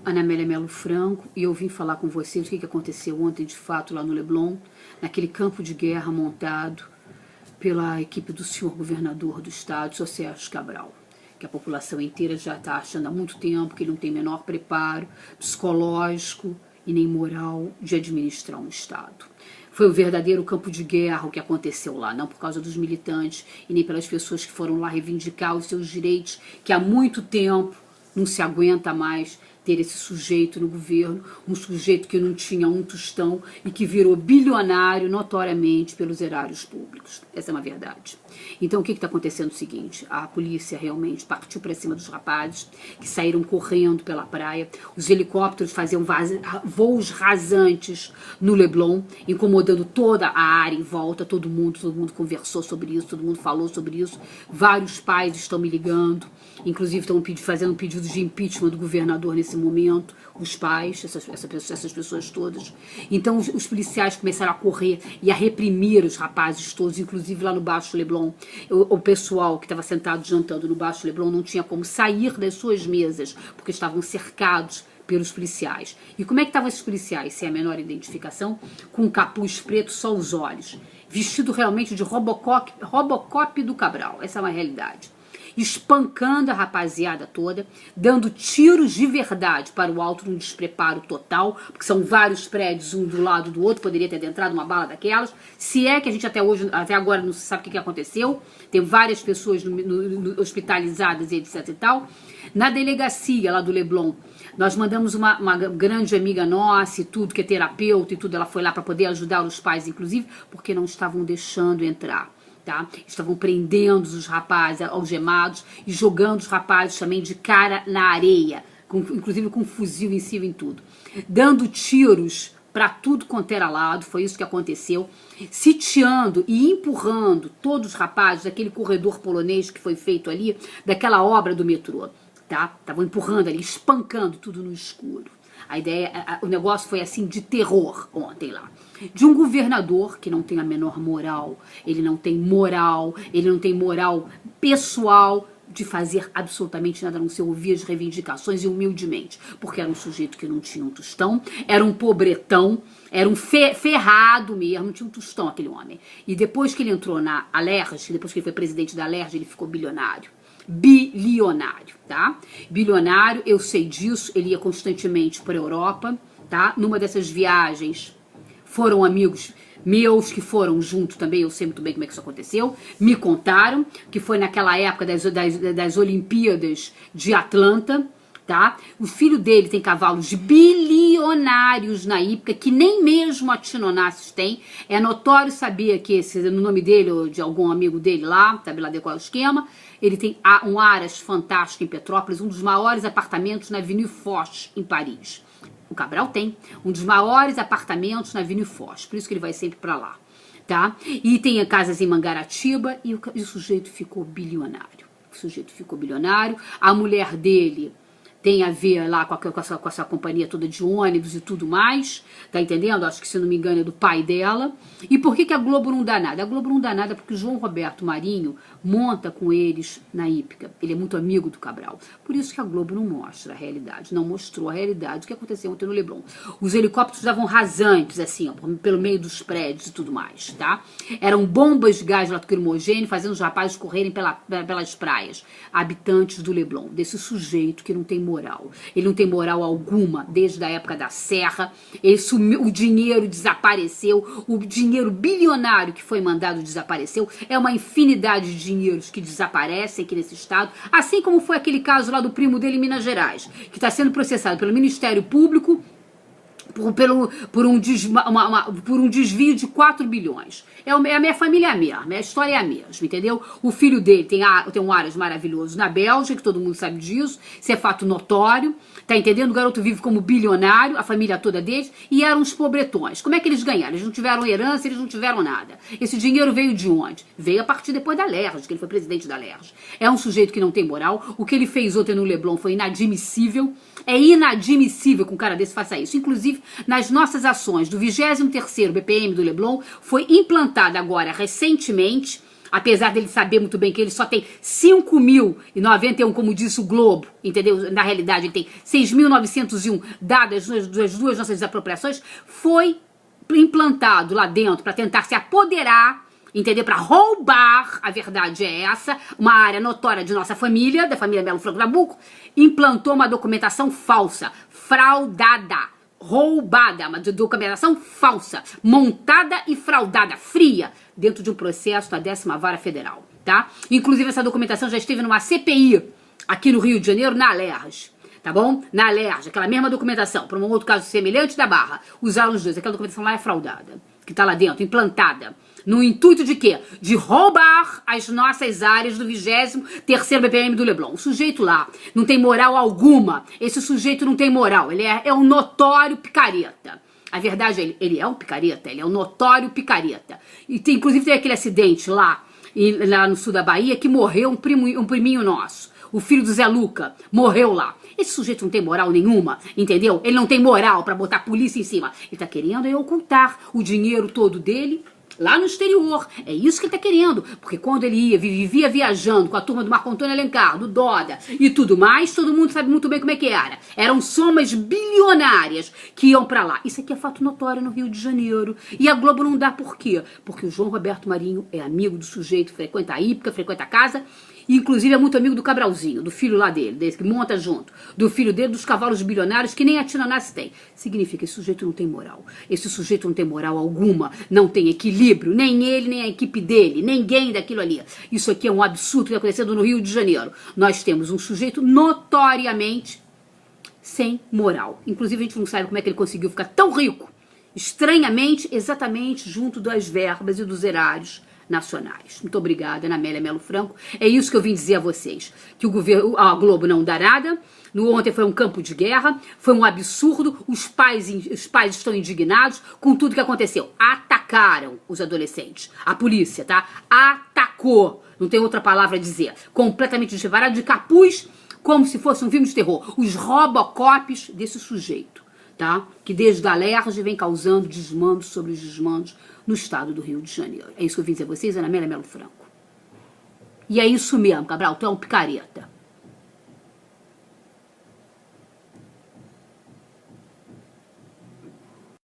Ana Amélia Melo Franco, e eu vim falar com vocês o que aconteceu ontem de fato lá no Leblon, naquele campo de guerra montado pela equipe do senhor governador do estado, Sérgio Cabral, que a população inteira já está achando há muito tempo que ele não tem menor preparo psicológico e nem moral de administrar um estado. Foi um verdadeiro campo de guerra o que aconteceu lá, não por causa dos militantes e nem pelas pessoas que foram lá reivindicar os seus direitos, que há muito tempo não se aguenta mais ter esse sujeito no governo, um sujeito que não tinha um tostão e que virou bilionário notoriamente pelos erários públicos. Essa é uma verdade. Então o que está acontecendo é o seguinte, a polícia realmente partiu para cima dos rapazes que saíram correndo pela praia, os helicópteros faziam voos rasantes no Leblon, incomodando toda a área em volta, todo mundo conversou sobre isso, todo mundo falou sobre isso, vários pais estão me ligando, inclusive estão fazendo um pedido de impeachment do governador nesse momento, os pais, essas pessoas todas. Então os policiais começaram a correr e a reprimir os rapazes todos, inclusive lá no Baixo Leblon. O pessoal que estava sentado jantando no Baixo Leblon não tinha como sair das suas mesas, porque estavam cercados pelos policiais. E como é que estavam esses policiais, sem a menor identificação, com um capuz preto, só os olhos, vestido realmente de Robocop do Cabral, essa é uma realidade. Espancando a rapaziada toda, dando tiros de verdade para o alto, num despreparo total, porque são vários prédios um do lado do outro, poderia ter entrado uma bala daquelas, se é que a gente até agora não sabe o que aconteceu, tem várias pessoas hospitalizadas e etc e tal. Na delegacia lá do Leblon, nós mandamos uma grande amiga nossa e tudo, que é terapeuta e tudo, ela foi lá para poder ajudar os pais, inclusive, porque não estavam deixando entrar. Tá? Estavam prendendo os rapazes algemados e jogando os rapazes também de cara na areia, inclusive com um fuzil em cima em tudo, dando tiros para tudo quanto era lado, foi isso que aconteceu, sitiando e empurrando todos os rapazes daquele corredor polonês que foi feito ali, daquela obra do metrô, tá? Estavam empurrando ali, espancando tudo no escuro. A ideia, o negócio foi assim de terror ontem lá. De um governador que não tem a menor moral, ele não tem moral pessoal de fazer absolutamente nada, a não ser ouvir as reivindicações e humildemente, porque era um sujeito que não tinha um tostão, era um pobretão, era um ferrado mesmo, não tinha um tostão aquele homem. E depois que ele entrou na Alerj, depois que ele foi presidente da Alerj, ele ficou bilionário. Bilionário, tá? Bilionário, eu sei disso, ele ia constantemente para a Europa, tá? Numa dessas viagens foram amigos meus que foram junto também, eu sei muito bem como é que isso aconteceu, me contaram que foi naquela época das Olimpíadas de Atlanta, tá? O filho dele tem cavalos bilionários na hípica, que nem mesmo a Tino Onassis tem. É notório saber que no nome dele ou de algum amigo dele lá, sabe lá de qual é o esquema, ele tem um aras fantástico em Petrópolis, um dos maiores apartamentos na Avenue Foch, em Paris. O Cabral tem um dos maiores apartamentos na Avenue Foch, por isso que ele vai sempre para lá, tá? E tem casas em Mangaratiba e o sujeito ficou bilionário. O sujeito ficou bilionário, a mulher dele tem a ver lá com essa companhia toda de ônibus e tudo mais, tá entendendo? Acho que, se não me engano, é do pai dela. E por que a Globo não dá nada? A Globo não dá nada porque o João Roberto Marinho monta com eles na hípica. Ele é muito amigo do Cabral. Por isso que a Globo não mostra a realidade, não mostrou a realidade do que aconteceu ontem no Leblon. Os helicópteros davam rasantes, assim, ó, pelo meio dos prédios e tudo mais, tá? Eram bombas de gás lacrimogêneo fazendo os rapazes correrem pelas praias. Habitantes do Leblon, desse sujeito que não tem moral. Ele não tem moral alguma desde a época da Serra. Ele sumiu, o dinheiro desapareceu, o dinheiro bilionário que foi mandado desapareceu. É uma infinidade de dinheiros que desaparecem aqui nesse estado, assim como foi aquele caso lá do primo dele em Minas Gerais, que está sendo processado pelo Ministério Público por um desvio de 4 bilhões. A minha família é a mesma, a história é a mesma, entendeu? O filho dele tem um aras maravilhoso na Bélgica, que todo mundo sabe disso, isso é fato notório, tá entendendo? O garoto vive como bilionário, a família toda deles, e eram os pobretões. Como é que eles ganharam? Eles não tiveram herança, eles não tiveram nada. Esse dinheiro veio de onde? Veio a partir depois da Alerj, que ele foi presidente da Alerj. É um sujeito que não tem moral, o que ele fez ontem no Leblon foi inadmissível, é inadmissível que um cara desse faça isso. Inclusive, nas nossas ações do 23º BPM do Leblon, foi implantada agora, recentemente, apesar dele saber muito bem que ele só tem 5.091, como disse o Globo, entendeu? Na realidade ele tem 6.901 dadas das duas nossas desapropriações, foi implantado lá dentro para tentar se apoderar, entendeu? Para roubar, a verdade é essa, uma área notória de nossa família, da família Melo Franco Nabuco, implantou uma documentação falsa, fraudada, roubada, uma documentação falsa, montada e fraudada, fria, dentro de um processo da 10ª Vara Federal, tá? Inclusive essa documentação já esteve numa CPI aqui no Rio de Janeiro, na Alerj, tá bom? Na Alerj, aquela mesma documentação, para um outro caso semelhante da Barra, usaram os dois, aquela documentação lá é fraudada, que tá lá dentro, implantada, no intuito de quê? De roubar as nossas áreas do 23º BPM do Leblon. O sujeito lá não tem moral alguma. Esse sujeito não tem moral. Ele é um notório picareta. A verdade, ele é um picareta. Ele é um notório picareta. E inclusive tem aquele acidente lá no sul da Bahia que morreu um priminho nosso. O filho do Zé Luca morreu lá. Esse sujeito não tem moral nenhuma, entendeu? Ele não tem moral pra botar a polícia em cima. Ele tá querendo ocultar o dinheiro todo dele lá no exterior. É isso que ele tá querendo. Porque quando ele vivia viajando com a turma do Marco Antônio Alencar, do Doda e tudo mais, todo mundo sabe muito bem como é que era. Eram somas bilionárias que iam pra lá. Isso aqui é fato notório no Rio de Janeiro. E a Globo não dá por quê? Porque o João Roberto Marinho é amigo do sujeito, frequenta a Ípica, frequenta a casa, e inclusive é muito amigo do Cabralzinho, do filho lá dele, desse que monta junto, do filho dele, dos cavalos bilionários que nem a Tina Nassi tem. Significa que esse sujeito não tem moral. Esse sujeito não tem moral alguma, não tem equilíbrio, nem ele, nem a equipe dele, ninguém daquilo ali. Isso aqui é um absurdo que está acontecendo no Rio de Janeiro. Nós temos um sujeito notoriamente sem moral. Inclusive a gente não sabe como é que ele conseguiu ficar tão rico, estranhamente, exatamente junto das verbas e dos erários nacionais. Muito obrigada, Ana Amélia Melo Franco. É isso que eu vim dizer a vocês, que o governo, a Globo não dá nada. Ontem foi um campo de guerra, foi um absurdo, os pais estão indignados com tudo que aconteceu. Atacaram os adolescentes, a polícia, tá? Atacou, não tem outra palavra a dizer, completamente desvarado de capuz, como se fosse um filme de terror. Os robocops desse sujeito, tá? Que desde a Alerj vem causando desmandos sobre os desmandos no estado do Rio de Janeiro. É isso que eu vim dizer a vocês, Ana Amélia Melo Franco. E é isso mesmo, Cabral, tu é um picareta.